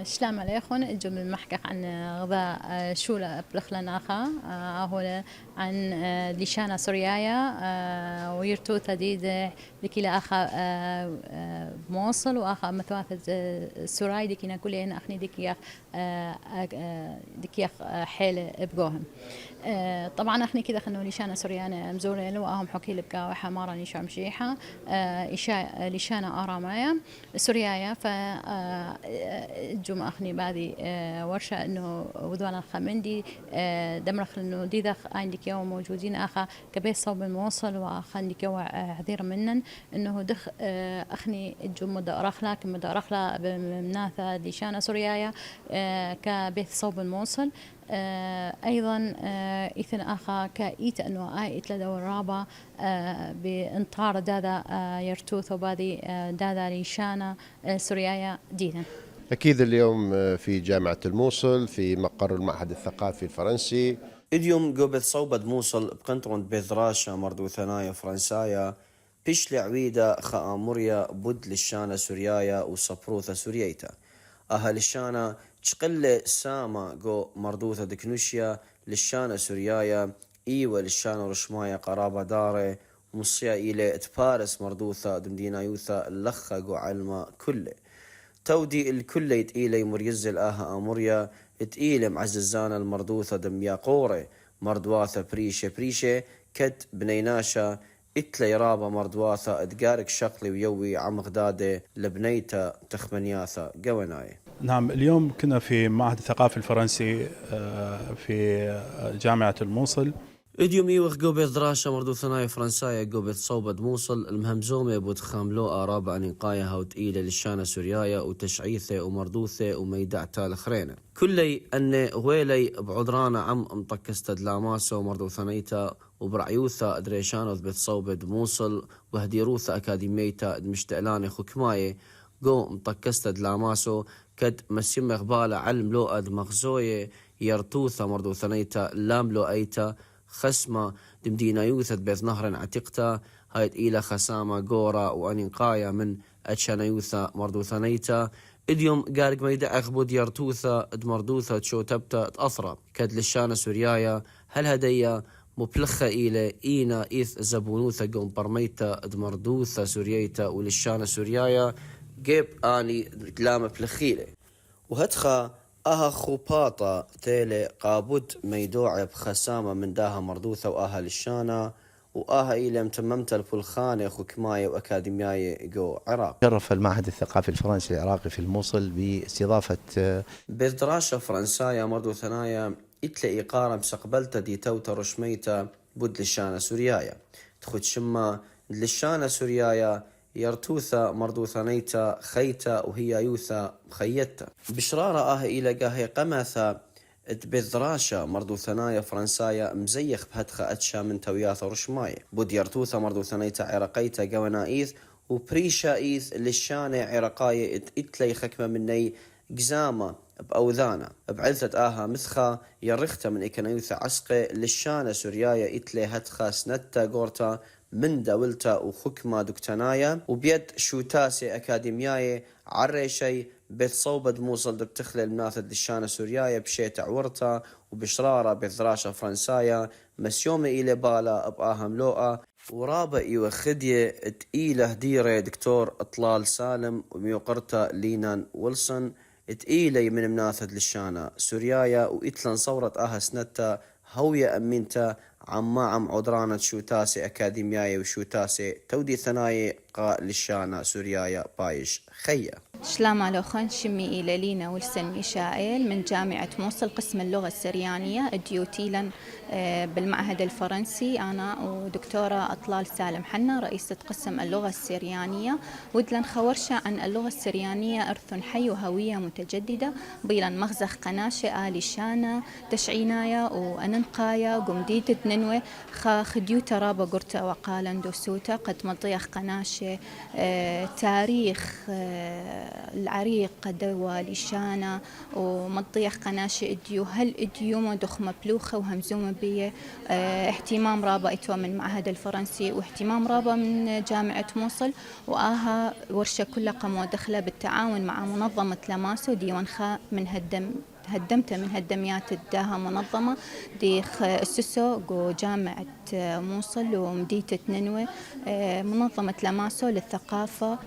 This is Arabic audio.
שלום عليكم اليوم بنحكي عن غذاء شولة بلخلناخا هو عن ليشانا سوريايا ويرتو تديد لكلا أخا موصل وأخا متواثد سوراي ديكينا كلين أخني ديكياخ حيل بقوهم طبعا احنا كده خلنا ليشانا سوريانا مزورين وهم حكي لبقى حمارا نيشا مشيحة إشاء ليشانا آرامايا سوريايا ف الجمعة أخني بعدي ورشة إنه وذوانا الخمندي دمرخ إنه دي دخ عندك يوم موجودين أخا كبير صوب الموصل وأخ عندك يوم عذير منن إنه دخ أخني الجمعة دارخلا كم دارخلا بمناثة ليشانا سوريايا كبير صوب الموصل أيضا إثن آخر كإيت أنه إيت لدو الرابع بانطار دادا يرتوث وبادي دادا ليشانا سوريايا دينا. أكيد اليوم في جامعة الموصل في مقر المعهد الثقافي الفرنسي. اليوم قبل صوبة موصل بقنطرون بذراشة مردو ثنايا فرنسايا بيش لعويدة خاموريا بود للشانة سوريايا وصبروثة سورييتا أهل الشانة تشقل ساما جو مردوثة دكنوشيا للشانة سوريايا إيوة للشانة رشمايا قرابة داري ومصيا إلي تبارس مردوثة دمدينا يوثا اللخة جو علمة كله تودي الكل يتقيلي مريزل آها أموريا تقيلي معززانا المردوثة دميا قوري مردواثة بريشة كت بنيناشا اتلي رابا مردواثة اتقارك شقلي ويوي عمغدادي لبنيتا تخمنياثة قواناي. نعم، اليوم كنا في معهد الثقافي الفرنسي في جامعة الموصل. اليوم يوخ قوبة دراشة مردو ثنايا فرنسايا قوبة صوبة موصل المهمزومة بود خاملو آراب عن إنقايها وتقيلة للشانة سوريايا وتشعيثة ومردوثة وميدع تالخرينة كلي أن ويلي بعدرانا عم مطكستد لاماسة ومردو ثنايتا وبرعيوثة دريشانوث بتصوبة موصل وهديروثة أكاديميتا مشتعلاني خكماية قو مطكستد لاماسو كد مسيم إغبالة علم لو أد مغزوية يرتوثة مردو ثنايتا لام لو أيتا خسمة دمدينا يوثت بيث نهر عتيقتا هايت إيلا خسامة قورا وأنينقايا من أتشانا يوثا مردو ثنيتا اليوم قارق ما يدعخ بود يرتوثا دمردوثا تشو تبتا تأثرى كاد للشانة سوريايا هل هديا مبلخة إيلا إينا إيث زبونوثا قوم برميتا دمردوثا سوريايتا وللشانة سوريايا جيب آني كلام بلخيلة وهدخا أها خوباطة تيلي قابود ميدوع بخسامة من داها مردوثة وأها للشانة وأها إلى متممت الفلخانة خكماية وأكاديمياية جو عراق. شرف المعهد الثقافي الفرنسي العراقي في الموصل باستضافة بالدراسة فرنسايا مردو ثنايا إتلي إقارة بسقبلتا دي توتا رشميتا بود للشانة سوريايا تخد شما للشانة سوريايا يرتوثا مردو ثنيتا خيتا وهي يوثا خيتا بشرارة إلى قاهي قمثا بذراشة مردو ثنايا فرنسايا مزيخ بهدخة أتشا من توياث رشماية بود يرتوثا مردو ثنيتا عراقيتا قوانا إيث وبريشا إيث للشانة عراقاية إتلي خكمة مني قزامة بأوذانا بعلثة آها مثخة يرختا من إكنايوثا عسقي للشانة سوريايا إتلي هدخة سنتا قورتا من دولتا وخكمة دكتنايا وبيد شوتاسي أكاديمياي عريشي بتصوبة موصل بتخلي المناثد للشانة سوريايا بشيت عورتا وبشرارة بذراشة فرنسايا مسيومة إلي بالا بآهم لوئة ورابع يوخدية تقيلة هديرة دكتور إطلال سالم وميوقرتا لينان ويلسون تقيلة من مناثد للشانة سوريايا وإتلان صورت آها سنتا هوية أمينتا عم عدرانة شوتاسي أكاديمياي وشوتاسي تودي ثناي قا للشانة سوريايا بايش خيّة. سلام عليكم، شمي إلى لينا ويلسون ميشائيل من جامعة موصل قسم اللغة السريانية ديوتيلا بالمعهد الفرنسي. أنا ودكتورة أطلال سالم حنا رئيسة قسم اللغة السريانية. ودلن خورشة عن اللغة السريانية إرث حي وهوية متجددة بيلن مغزخ قناشة آلي شانة تشعينايا وأننقايا قمديدة ننوي خديو ترابة قرتا وقالا دوسوتا قد مضيخ قناشة تاريخ العريق دوا لشانا ومضيخ قناشة اديو هل اديو مدخ مبلوخة وهمزومة بيه اهتمام رابا اتوا من المعهد الفرنسي واهتمام رابا من جامعة موصل وآها ورشة كلها قاموا دخلة بالتعاون مع منظمة لاماسو ديوان خا من هدمته من هدميات الداها منظمة دي أسسو جو جامعة موصل ومدينة نينوى منظمة لاماسو للثقافة.